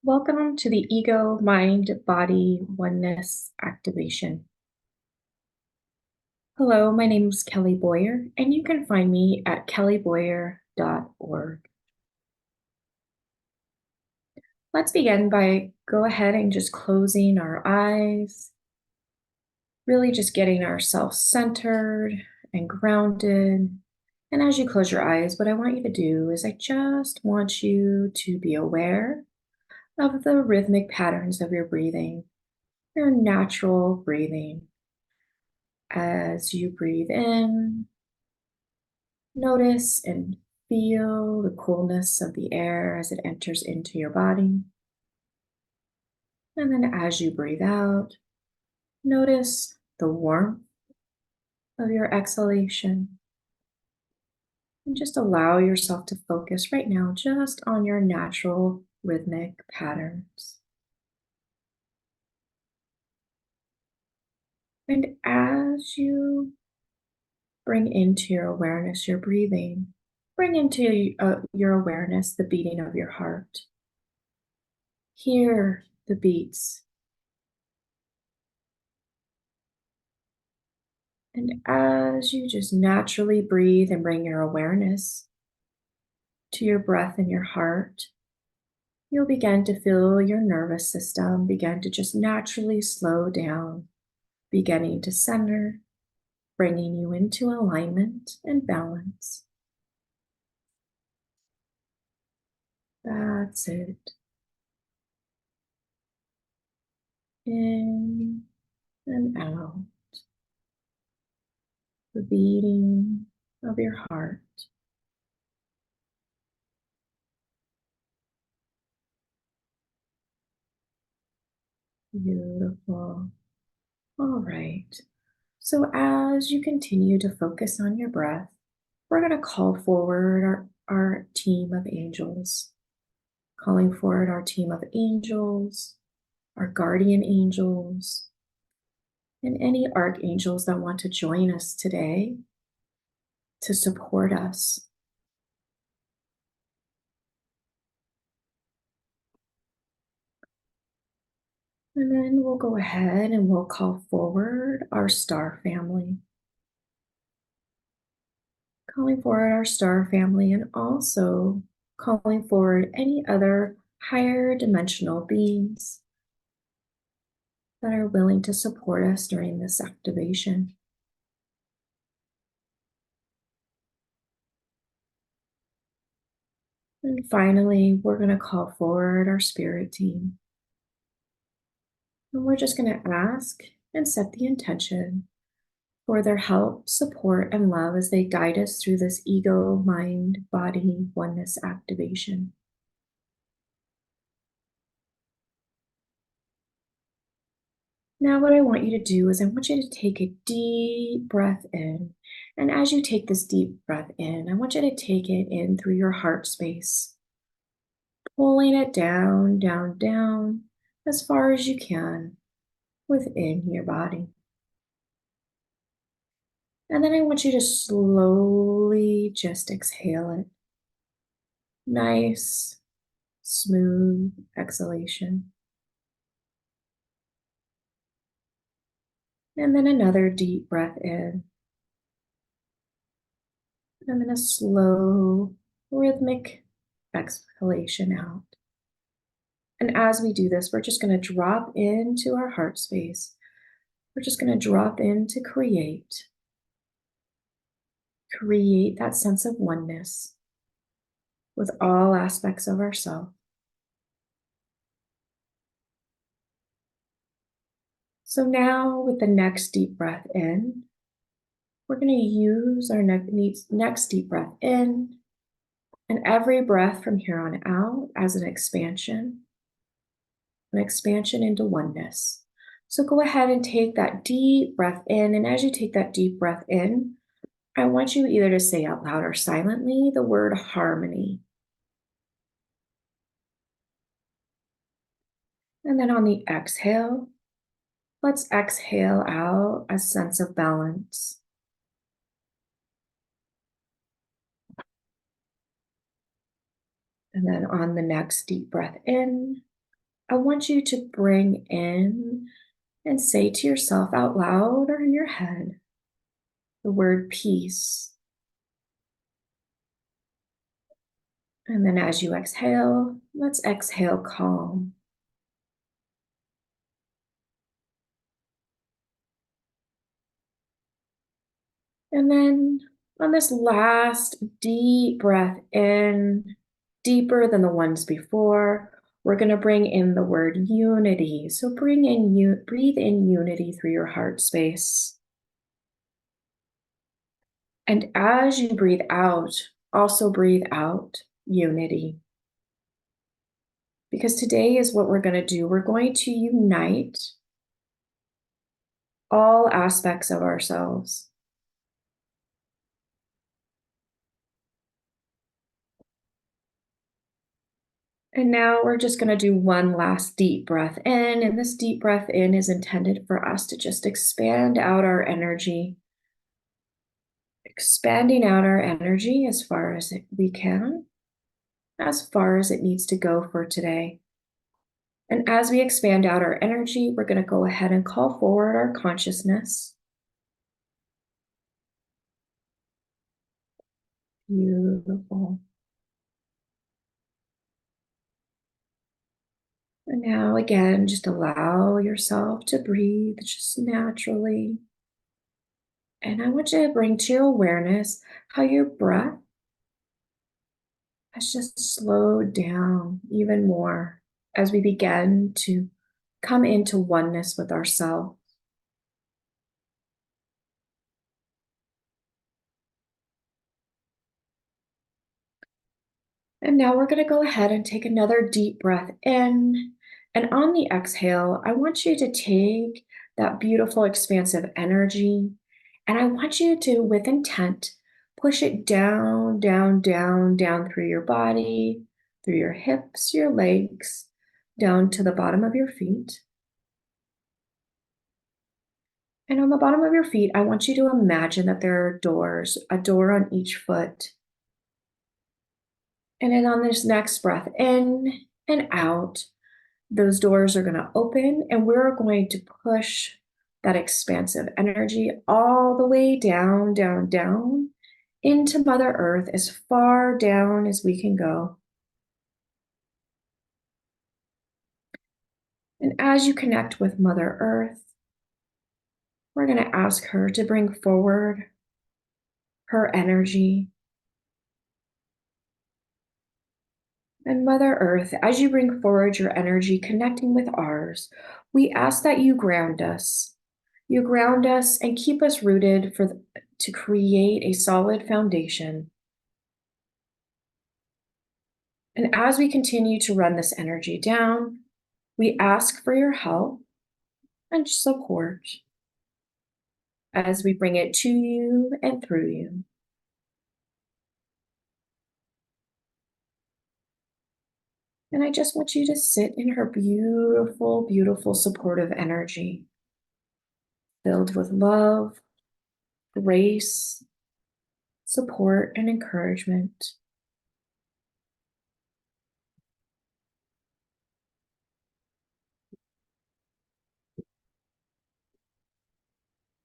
Welcome to the Ego Mind Body Oneness Activation. Hello, my name is Kelly Boyer, and you can find me at kellyboyer.org. Let's begin by go ahead and just closing our eyes, really just getting ourselves centered and grounded. And as you close your eyes, what I want you to do is I just want you to be aware of the rhythmic patterns of your breathing, your natural breathing. As you breathe in, notice and feel the coolness of the air as it enters into your body. And then as you breathe out, notice the warmth of your exhalation. And just allow yourself to focus right now just on your natural rhythmic patterns. And as you bring into your awareness your breathing, bring into your awareness the beating of your heart. Hear the beats. And as you just naturally breathe and bring your awareness to your breath and your heart, you'll begin to feel your nervous system begin to just naturally slow down, beginning to center, bringing you into alignment and balance. That's it. In and out. The beating of your heart. Beautiful. All right. So as you continue to focus on your breath, we're going to call forward our team of angels. Calling forward our team of angels, our guardian angels, and any archangels that want to join us today to support us. And then we'll go ahead and we'll call forward our star family. Calling forward our star family and also calling forward any other higher dimensional beings that are willing to support us during this activation. And finally, we're going to call forward our spirit team. And we're just going to ask and set the intention for their help, support, and love as they guide us through this ego, mind, body, oneness activation. Now, what I want you to do is I want you to take a deep breath in. And as you take this deep breath in, I want you to take it in through your heart space, pulling it down, down, down, as far as you can within your body. And then I want you to slowly just exhale it. Nice, smooth exhalation. And then another deep breath in. And then a slow, rhythmic exhalation out. And as we do this, we're just going to drop into our heart space. We're just going to drop in to create that sense of oneness with all aspects of ourself. So now with the next deep breath in, we're going to use our next deep breath in and every breath from here on out as an expansion into oneness. So go ahead and take that deep breath in. And as you take that deep breath in, I want you either to say out loud or silently the word harmony. And then on the exhale, let's exhale out a sense of balance. And then on the next deep breath in, I want you to bring in and say to yourself out loud or in your head the word peace. And then as you exhale, let's exhale calm. And then on this last deep breath in, deeper than the ones before, we're going to bring in the word unity. So breathe in unity through your heart space. And as you breathe out, also breathe out unity. Because today is what we're going to do. We're going to unite all aspects of ourselves. And now we're just going to do one last deep breath in. And this deep breath in is intended for us to just expand out our energy, expanding out our energy as far as we can, as far as it needs to go for today. And as we expand out our energy, we're going to go ahead and call forward our consciousness. Beautiful. And now again, just allow yourself to breathe just naturally. And I want you to bring to your awareness how your breath has just slowed down even more as we begin to come into oneness with ourselves. And now we're going to go ahead and take another deep breath in. And on the exhale, I want you to take that beautiful expansive energy and I want you to, with intent, push it down, down, down, down through your body, through your hips, your legs, down to the bottom of your feet. And on the bottom of your feet, I want you to imagine that there are doors, a door on each foot. And then on this next breath in and out, those doors are going to open and we're going to push that expansive energy all the way down, down, down into Mother Earth, as far down as we can go. And as you connect with Mother Earth, we're going to ask her to bring forward her energy. And Mother Earth, as you bring forward your energy connecting with ours, we ask that you ground us. You ground us and keep us rooted to create a solid foundation. And as we continue to run this energy down, we ask for your help and support as we bring it to you and through you. And I just want you to sit in her beautiful, beautiful supportive energy, filled with love, grace, support, and encouragement.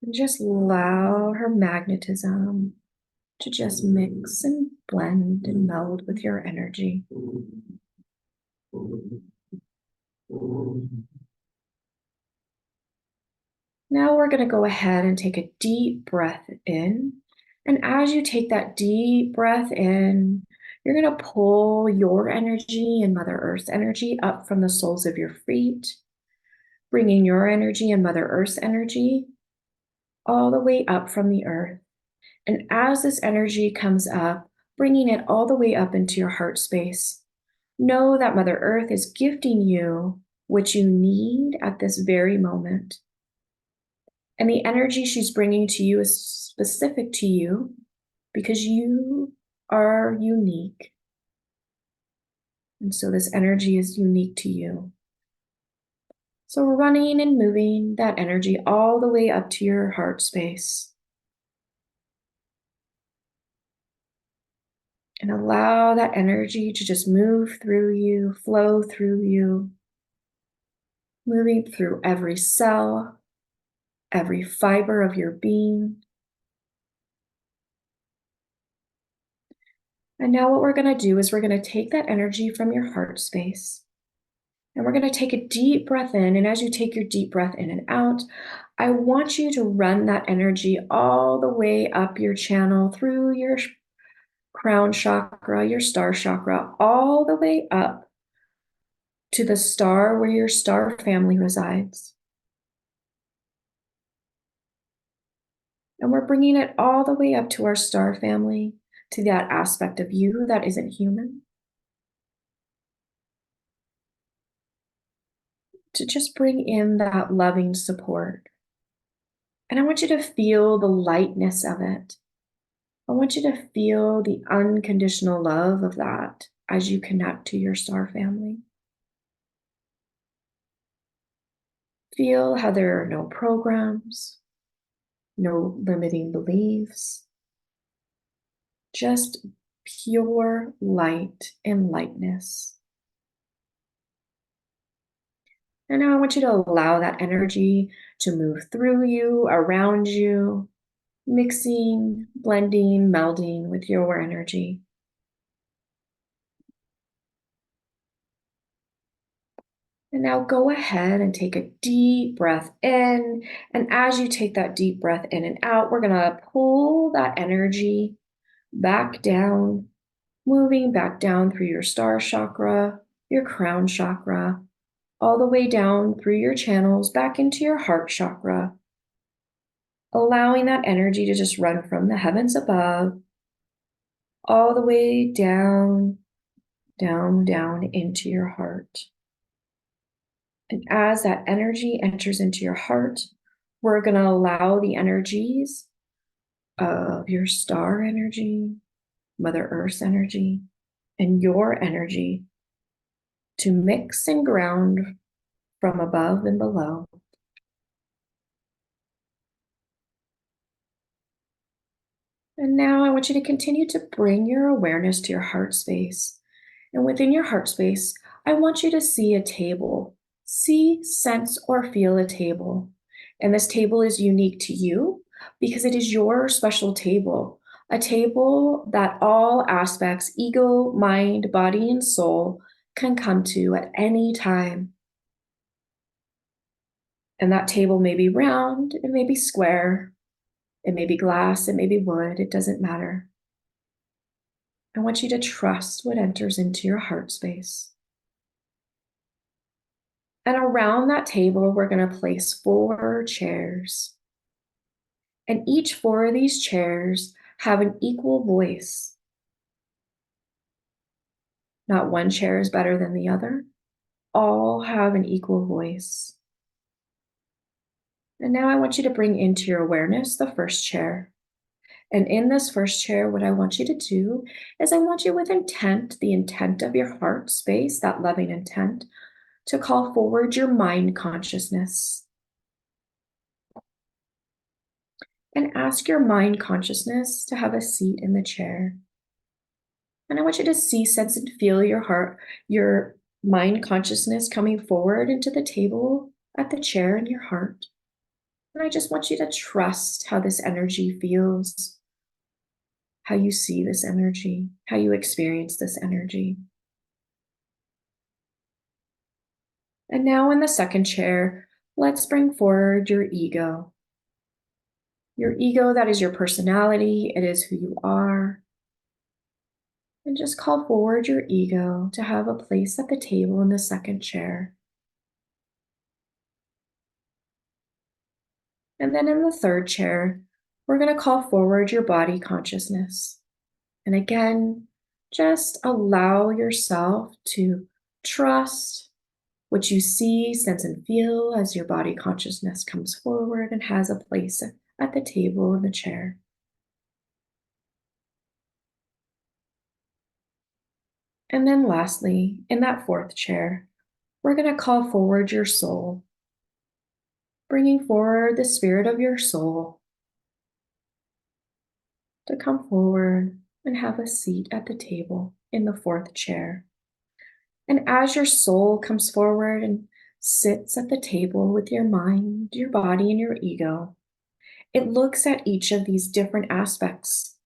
And just allow her magnetism to just mix and blend and meld with your energy. Now we're going to go ahead and take a deep breath in. And as you take that deep breath in, you're going to pull your energy and Mother Earth's energy up from the soles of your feet, bringing your energy and Mother Earth's energy all the way up from the earth. And as this energy comes up, bringing it all the way up into your heart space, know that Mother Earth is gifting you what you need at this very moment. And the energy she's bringing to you is specific to you because you are unique. And so this energy is unique to you. So we're running and moving that energy all the way up to your heart space. And allow that energy to just move through you, flow through you. moving through every cell, every fiber of your being. And now what we're going to do is we're going to take that energy from your heart space and we're going to take a deep breath in. And as you take your deep breath in and out, I want you to run that energy all the way up your channel through your crown chakra, your star chakra, all the way up to the star where your star family resides. And we're bringing it all the way up to our star family, to that aspect of you that isn't human. To just bring in that loving support. And I want you to feel the lightness of it. I want you to feel the unconditional love of that as you connect to your star family. Feel how there are no programs, no limiting beliefs, just pure light and lightness. And now I want you to allow that energy to move through you, around you, mixing, blending, melding with your energy. And now go ahead and take a deep breath in. And as you take that deep breath in and out, we're going to pull that energy back down, moving back down through your star chakra, your crown chakra, all the way down through your channels, back into your heart chakra, allowing that energy to just run from the heavens above, all the way down, down, down into your heart. And as that energy enters into your heart, we're going to allow the energies of your star energy, Mother Earth's energy, and your energy to mix and ground from above and below. And now I want you to continue to bring your awareness to your heart space. And within your heart space, I want you to see a table. See, sense, or feel a table. And this table is unique to you because it is your special table, a table that all aspects, ego, mind, body, and soul, can come to at any time. And that table may be round, it may be square, it may be glass, it may be wood, it doesn't matter. I want you to trust what enters into your heart space. And around that table, we're going to place 4 chairs. And each 4 of these chairs have an equal voice. Not one chair is better than the other. All have an equal voice. And now I want you to bring into your awareness the first chair. And in this first chair, what I want you to do is I want you with intent, the intent of your heart space, that loving intent, to call forward your mind consciousness. And ask your mind consciousness to have a seat in the chair. And I want you to see, sense, and feel your heart, your mind consciousness coming forward into the table at the chair in your heart. And I just want you to trust how this energy feels, how you see this energy, how you experience this energy. And now in the second chair, let's bring forward your ego. Your ego, that is your personality, it is who you are. And just call forward your ego to have a place at the table in the second chair. And then in the third chair, we're going to call forward your body consciousness. And again, just allow yourself to trust what you see, sense, and feel as your body consciousness comes forward and has a place at the table in the chair. And then lastly, in that fourth chair, we're going to call forward your soul, bringing forward the spirit of your soul to come forward and have a seat at the table in the fourth chair. And as your soul comes forward and sits at the table with your mind, your body, and your ego. It looks at each of these different aspects.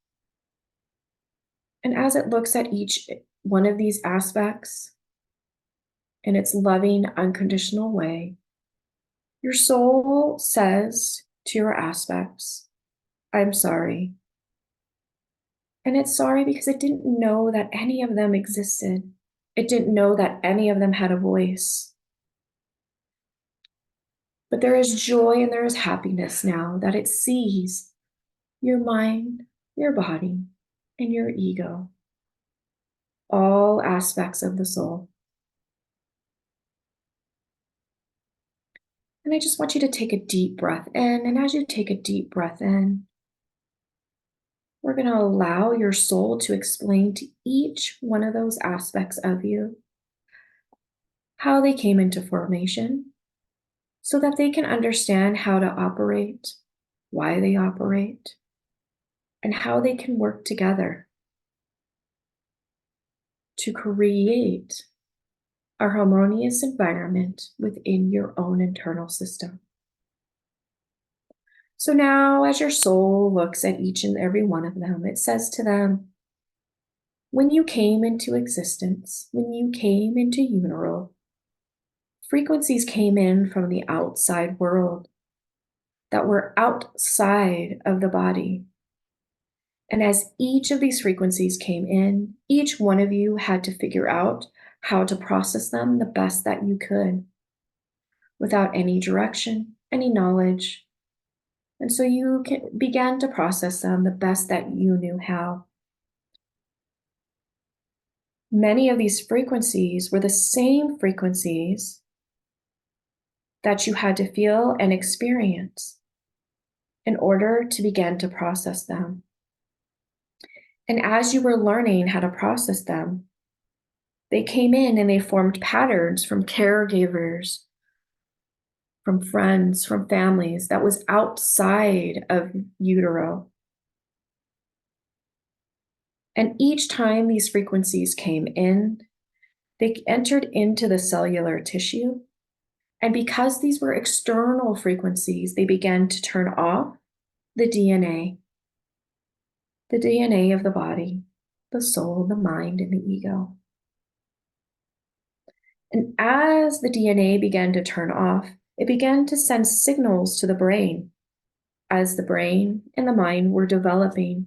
And as it looks at each one of these aspects in its loving, unconditional way, your soul says to your aspects, I'm sorry. And it's sorry because it didn't know that any of them existed. It didn't know that any of them had a voice. But there is joy and there is happiness now that it sees your mind, your body, and your ego, all aspects of the soul. And I just want you to take a deep breath in. And as you take a deep breath in, we're going to allow your soul to explain to each one of those aspects of you how they came into formation so that they can understand how to operate, why they operate, and how they can work together to create a harmonious environment within your own internal system. So now, as your soul looks at each and every one of them, it says to them, when you came into existence, when you came into utero, frequencies came in from the outside world that were outside of the body. And as each of these frequencies came in, each one of you had to figure out how to process them the best that you could, without any direction, any knowledge. And so you began to process them the best that you knew how. Many of these frequencies were the same frequencies that you had to feel and experience in order to begin to process them. And as you were learning how to process them, they came in and they formed patterns from caregivers, from friends, from families that was outside of utero. And each time these frequencies came in, they entered into the cellular tissue. And because these were external frequencies, they began to turn off the DNA of the body, the soul, the mind, and the ego. And as the DNA began to turn off, it began to send signals to the brain as the brain and the mind were developing.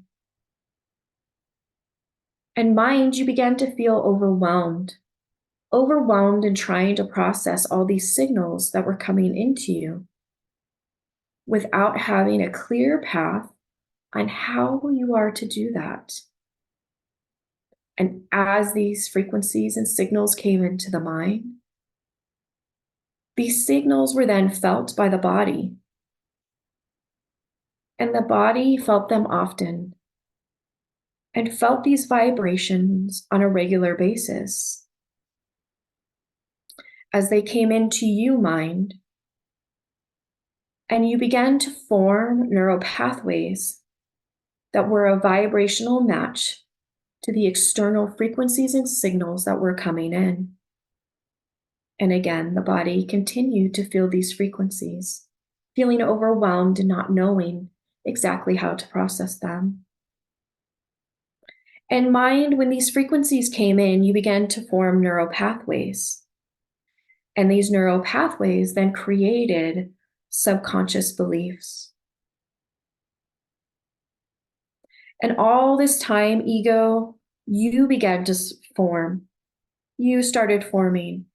And mind, you began to feel overwhelmed in trying to process all these signals that were coming into you without having a clear path on how you are to do that. And as these frequencies and signals came into the mind, these signals were then felt by the body. And the body felt them often and felt these vibrations on a regular basis. As they came into you, mind, and you began to form neural pathways that were a vibrational match to the external frequencies and signals that were coming in. And again, the body continued to feel these frequencies, feeling overwhelmed and not knowing exactly how to process them. And mind, when these frequencies came in, you began to form neural pathways. And these neural pathways then created subconscious beliefs. And all this time, ego, you began to form. You started forming.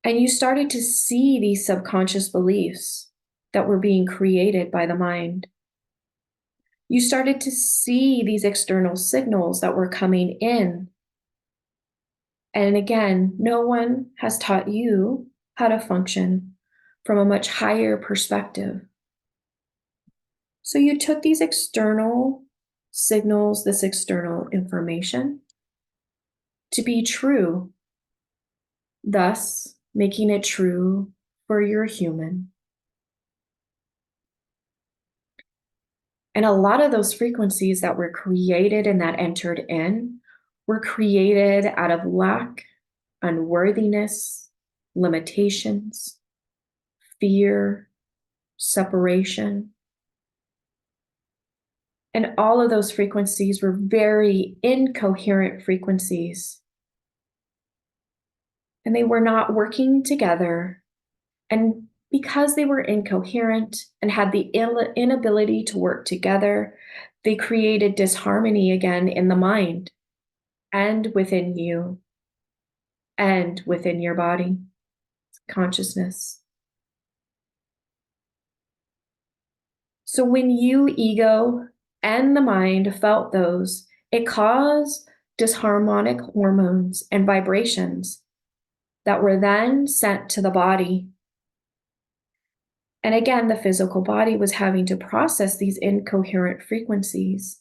And you started to see these subconscious beliefs that were being created by the mind. You started to see these external signals that were coming in. And again, no one has taught you how to function from a much higher perspective. So you took these external signals, this external information, to be true, thus making it true for your human. And a lot of those frequencies that were created and that entered in were created out of lack, unworthiness, limitations. fear, separation. And all of those frequencies were very incoherent frequencies. And they were not working together. And because they were incoherent and had the inability to work together, they created disharmony again in the mind and within you and within your body, consciousness. So when you, ego, and the mind felt those, it caused disharmonic hormones and vibrations that were then sent to the body. And again, the physical body was having to process these incoherent frequencies.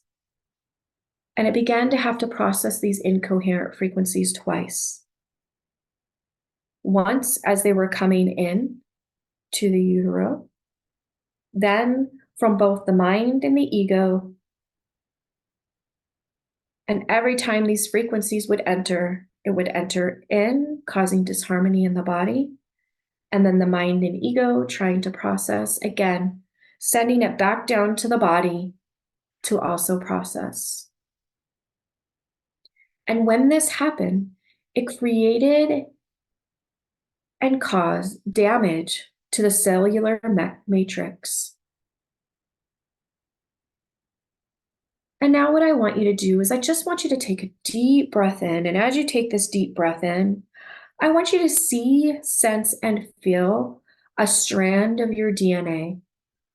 And it began to have to process these incoherent frequencies twice. Once as they were coming in to the utero, then from both the mind and the ego. And every time these frequencies would enter, it would enter in, causing disharmony in the body. And then the mind and ego trying to process again, sending it back down to the body to also process. And when this happened, it created and caused damage to the cellular matrix. And now what I want you to do is I just want you to take a deep breath in. And as you take this deep breath in, I want you to see, sense, and feel a strand of your DNA.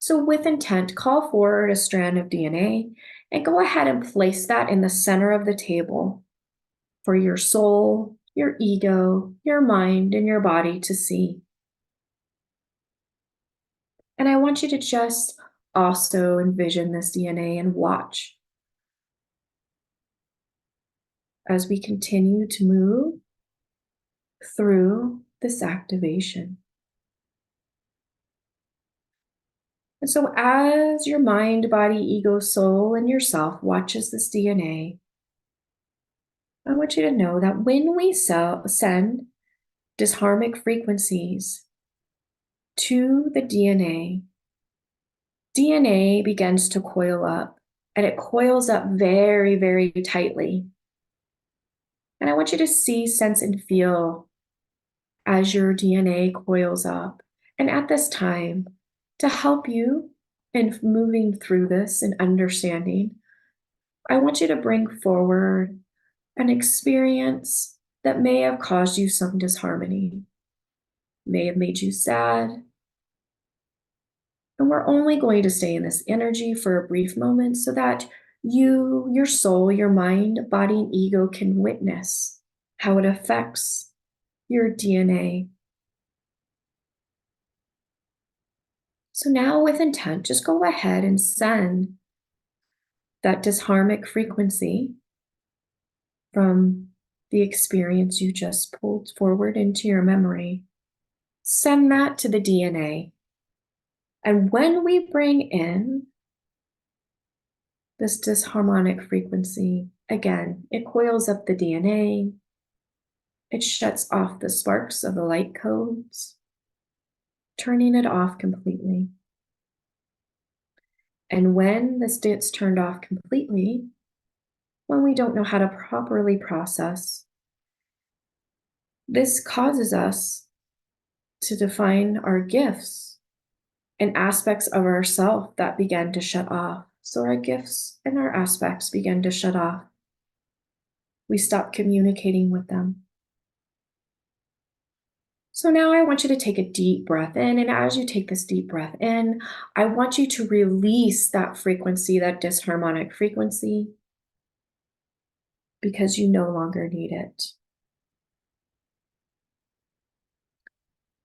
So with intent, call forward a strand of DNA and go ahead and place that in the center of the table for your soul, your ego, your mind, and your body to see. And I want you to just also envision this DNA and watch as we continue to move through this activation. And so as your mind, body, ego, soul, and yourself watches this DNA, I want you to know that when we send disharmonic frequencies to the DNA begins to coil up, and it coils up very, very tightly. And I want you to see, sense, and feel as your DNA coils up. And at this time, to help you in moving through this and understanding, I want you to bring forward an experience that may have caused you some disharmony, may have made you sad. And we're only going to stay in this energy for a brief moment so that you, your soul, your mind, body, and ego can witness how it affects your DNA. So now with intent, just go ahead and send that disharmonic frequency from the experience you just pulled forward into your memory. Send that to the DNA. And when we bring in this disharmonic frequency, again, it coils up the DNA. It shuts off the sparks of the light codes, turning it off completely. And when this gets turned off completely, when we don't know how to properly process, this causes us to define our gifts and aspects of ourself that begin to shut off. So our gifts and our aspects begin to shut off. We stop communicating with them. So now I want you to take a deep breath in. And as you take this deep breath in, I want you to release that frequency, that disharmonic frequency, because you no longer need it.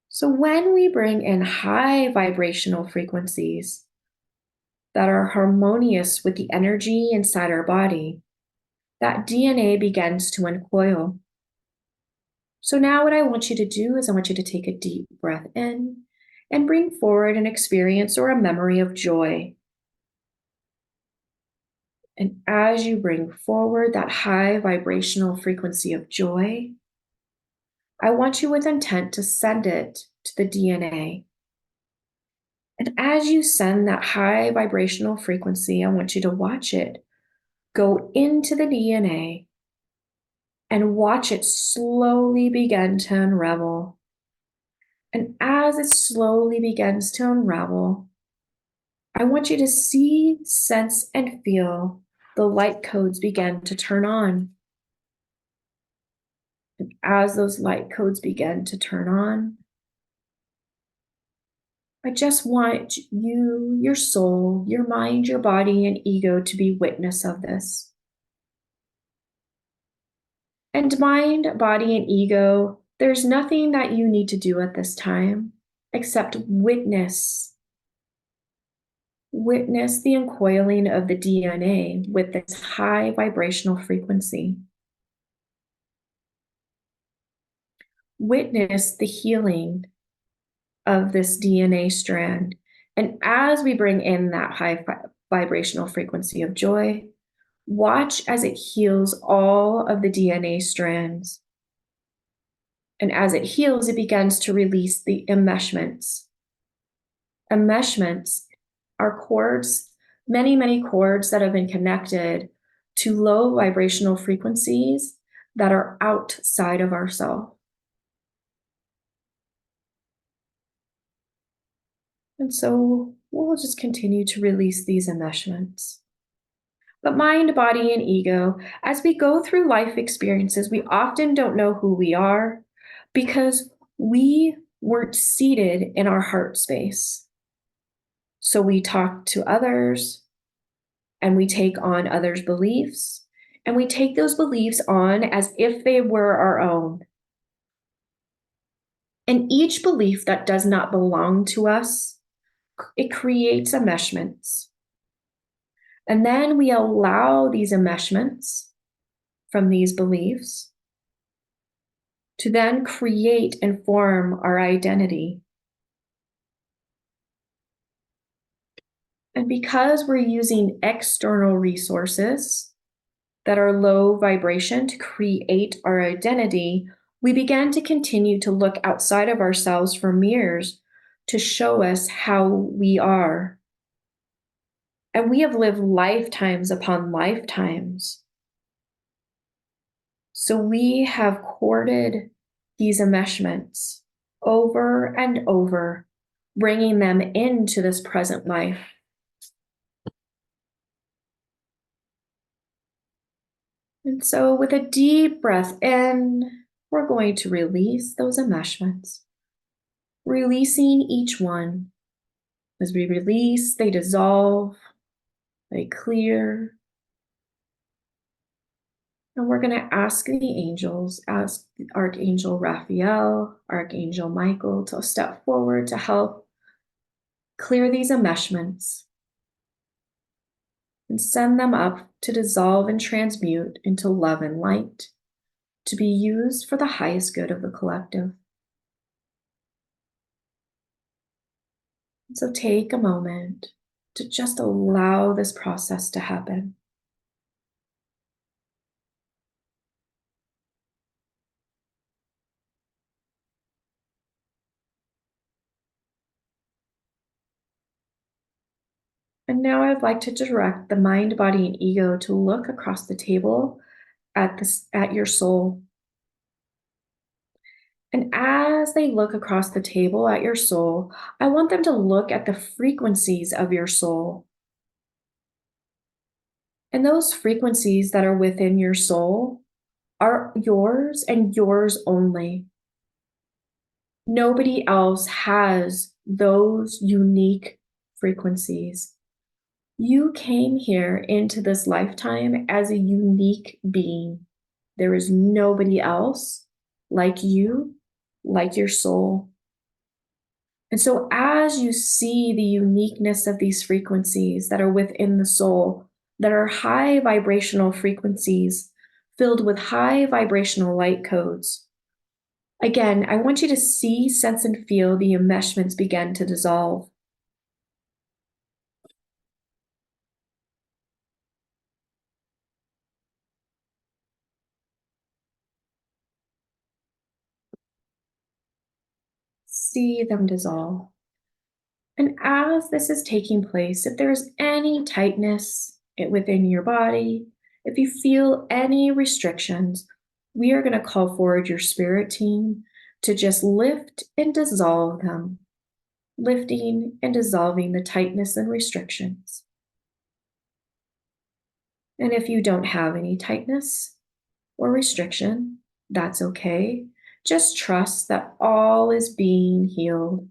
So when we bring in high vibrational frequencies that are harmonious with the energy inside our body, that DNA begins to uncoil. So now what I want you to do is I want you to take a deep breath in and bring forward an experience or a memory of joy. And as you bring forward that high vibrational frequency of joy, I want you with intent to send it to the DNA. And as you send that high vibrational frequency, I want you to watch it go into the DNA and watch it slowly begin to unravel. And as it slowly begins to unravel, I want you to see, sense, and feel the light codes begin to turn on. And as those light codes begin to turn on, I just want you, your soul, your mind, your body, and ego to be witness of this. And mind, body, and ego, there's nothing that you need to do at this time except witness. Witness the uncoiling of the DNA with this high vibrational frequency. Witness the healing of this DNA strand. And as we bring in that high vibrational frequency of joy, watch as it heals all of the DNA strands. And as it heals, it begins to release the enmeshments. Enmeshments are cords, many, many cords that have been connected to low vibrational frequencies that are outside of ourselves. And so we'll just continue to release these enmeshments. But mind, body, and ego, as we go through life experiences, we often don't know who we are because we weren't seated in our heart space. So we talk to others and we take on others' beliefs, and we take those beliefs on as if they were our own. And each belief that does not belong to us, it creates enmeshments. And then we allow these enmeshments from these beliefs to then create and form our identity. And because we're using external resources that are low vibration to create our identity, we began to continue to look outside of ourselves for mirrors to show us how we are. And we have lived lifetimes upon lifetimes. So we have courted these enmeshments over and over, bringing them into this present life. And so with a deep breath in, we're going to release those enmeshments, releasing each one. As we release, they dissolve, they clear. And we're going to ask the angels, ask Archangel Raphael, Archangel Michael to step forward to help clear these enmeshments and send them up to dissolve and transmute into love and light to be used for the highest good of the collective. So take a moment to just allow this process to happen. And now I'd like to direct the mind, body, and ego to look across the table at your soul. And as they look across the table at your soul, I want them to look at the frequencies of your soul. And those frequencies that are within your soul are yours and yours only. Nobody else has those unique frequencies. You came here into this lifetime as a unique being. There is nobody else like you, like your soul. And so, as you see the uniqueness of these frequencies that are within the soul, that are high vibrational frequencies filled with high vibrational light codes, again, I want you to see, sense, and feel the enmeshments begin to dissolve. See them dissolve. And as this is taking place, if there's any tightness within your body, if you feel any restrictions, we are going to call forward your spirit team to just lift and dissolve them, lifting and dissolving the tightness and restrictions. And if you don't have any tightness or restriction, that's okay. Just trust that all is being healed.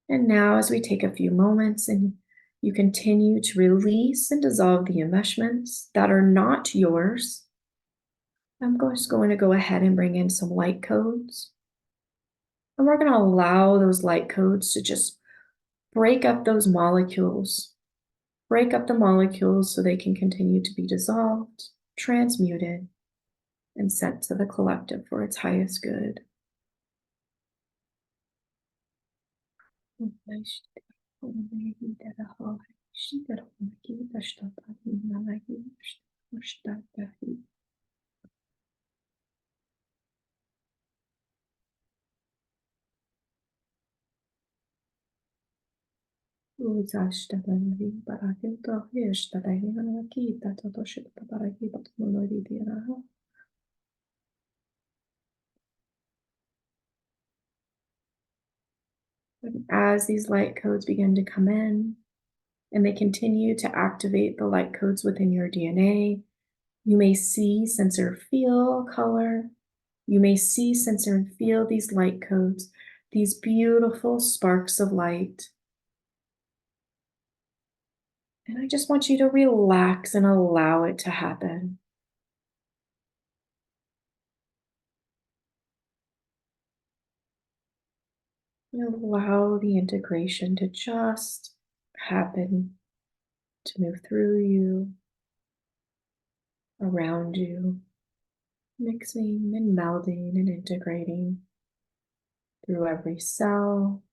And now, as we take a few moments and you continue to release and dissolve the enmeshments that are not yours, I'm just going to go ahead and bring in some light codes. And we're going to allow those light codes to just break up those molecules, break up the molecules so they can continue to be dissolved, transmuted, and sent to the collective for its highest good. As these light codes begin to come in and they continue to activate the light codes within your DNA, you may see, sense, or feel color. You may see, sense, and feel these light codes, these beautiful sparks of light. And I just want you to relax and allow it to happen. And allow the integration to just happen, to move through you, around you, mixing and melding and integrating through every cell,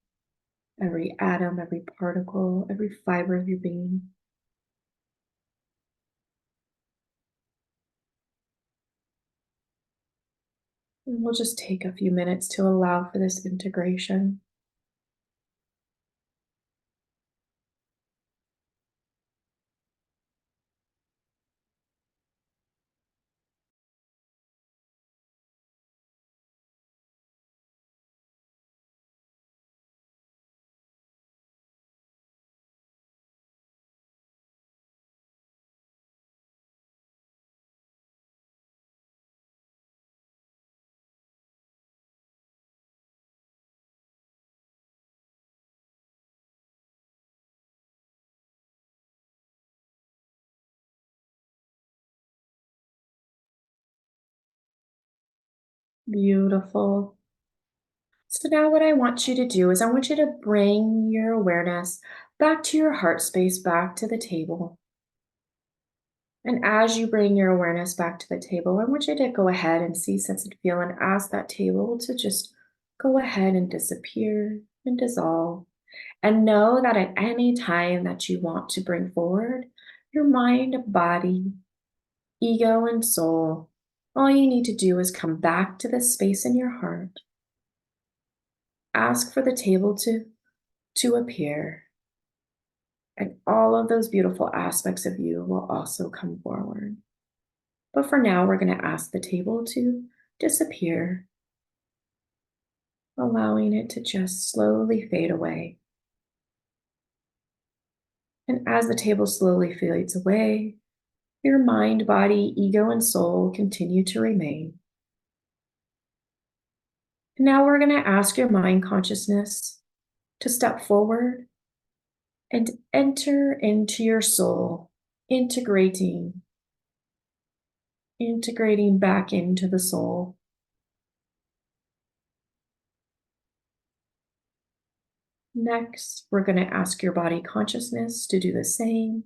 every atom, every particle, every fiber of your being. And we'll just take a few minutes to allow for this integration. Beautiful. So now what I want you to do is I want you to bring your awareness back to your heart space, back to the table. And as you bring your awareness back to the table, I want you to go ahead and see, sense, and feel and ask that table to just go ahead and disappear and dissolve. And know that at any time that you want to bring forward your mind, body, ego, and soul, all you need to do is come back to this space in your heart. Ask for the table to appear, and all of those beautiful aspects of you will also come forward. But for now, we're going to ask the table to disappear, allowing it to just slowly fade away. And as the table slowly fades away, your mind, body, ego, and soul continue to remain. And now we're going to ask your mind consciousness to step forward and enter into your soul, integrating back into the soul. Next, we're going to ask your body consciousness to do the same,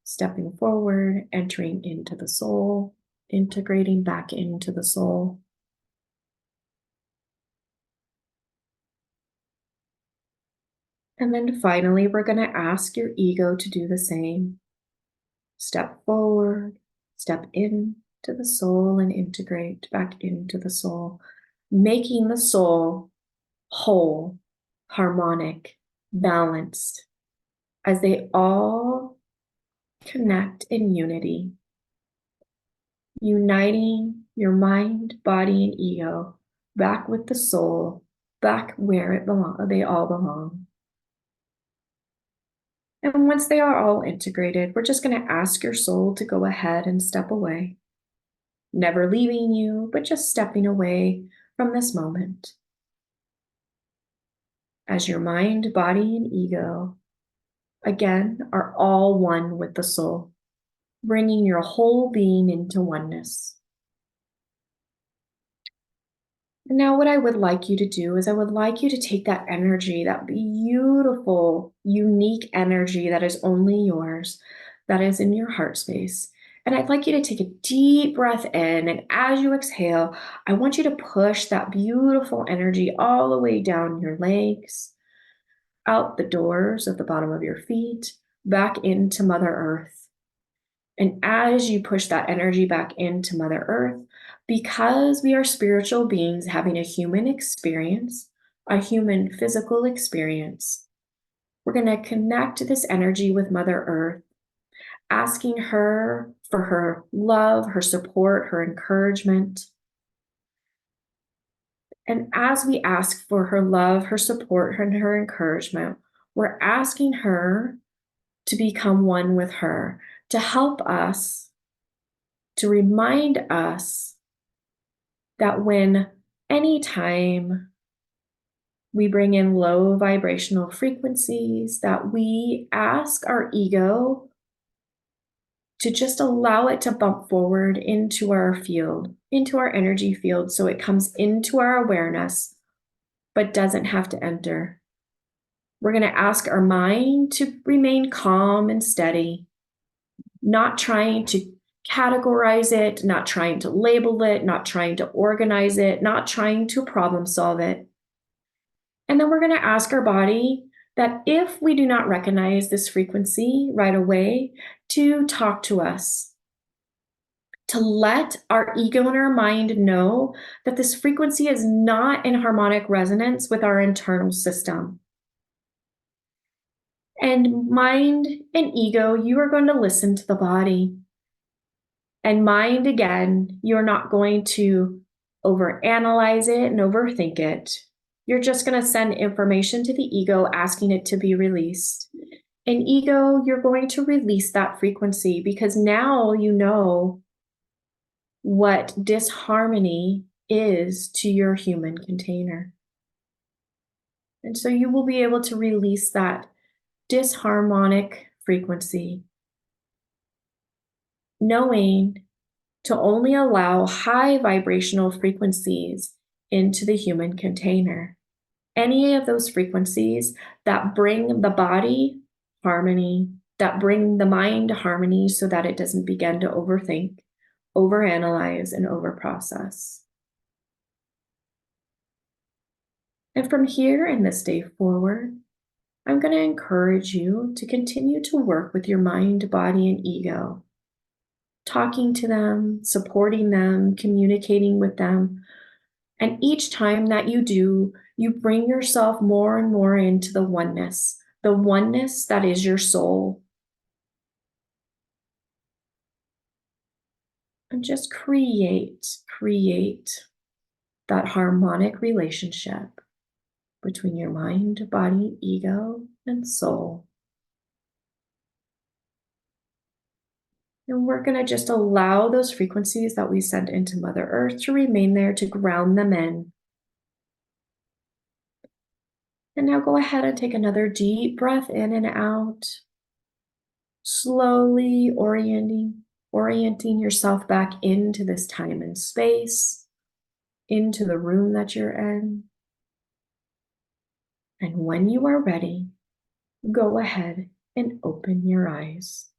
stepping forward, entering into the soul, integrating back into the soul. And then finally, we're going to ask your ego to do the same. Step forward, step into the soul, and integrate back into the soul. making the soul whole, harmonic, balanced, as they all connect in unity, uniting your mind, body, and ego back with the soul, back where they all belong. And once they are all integrated, we're just going to ask your soul to go ahead and step away, never leaving you, but just stepping away from this moment. As your mind, body, and ego, again, are all one with the soul, bringing your whole being into oneness. And now what I would like you to do is I would like you to take that energy, that beautiful, unique energy that is only yours, that is in your heart space. And I'd like you to take a deep breath in. And as you exhale, I want you to push that beautiful energy all the way down your legs, out the doors at the bottom of your feet, back into Mother Earth. And as you push that energy back into Mother Earth, because we are spiritual beings having a human experience, a human physical experience, we're going to connect this energy with Mother Earth, asking her for her love, her support, her encouragement. And as we ask for her love, her support, and her encouragement, we're asking her to become one with her, to help us, to remind us that when anytime we bring in low vibrational frequencies, that we ask our ego to just allow it to bump forward into our field, into our energy field, so it comes into our awareness, but doesn't have to enter. We're going to ask our mind to remain calm and steady, not trying to categorize it, not trying to label it, not trying to organize it, not trying to problem solve it. And then we're going to ask our body that if we do not recognize this frequency right away, to talk to us, to let our ego and our mind know that this frequency is not in harmonic resonance with our internal system. And mind and ego, you are going to listen to the body. And mind, again, you're not going to overanalyze it and overthink it. You're just going to send information to the ego asking it to be released. And ego, you're going to release that frequency because now you know what disharmony is to your human container. And so you will be able to release that disharmonic frequency, knowing to only allow high vibrational frequencies into the human container. Any of those frequencies that bring the body harmony, that bring the mind harmony so that it doesn't begin to overthink, overanalyze, and overprocess. And from here and this day forward, I'm going to encourage you to continue to work with your mind, body, and ego, talking to them, supporting them, communicating with them. And each time that you do, you bring yourself more and more into the oneness that is your soul. And just create that harmonic relationship between your mind, body, ego, and soul. And we're going to just allow those frequencies that we send into Mother Earth to remain there, to ground them in. And now go ahead and take another deep breath in and out, slowly orienting yourself back into this time and space, into the room that you're in. And when you are ready, go ahead and open your eyes.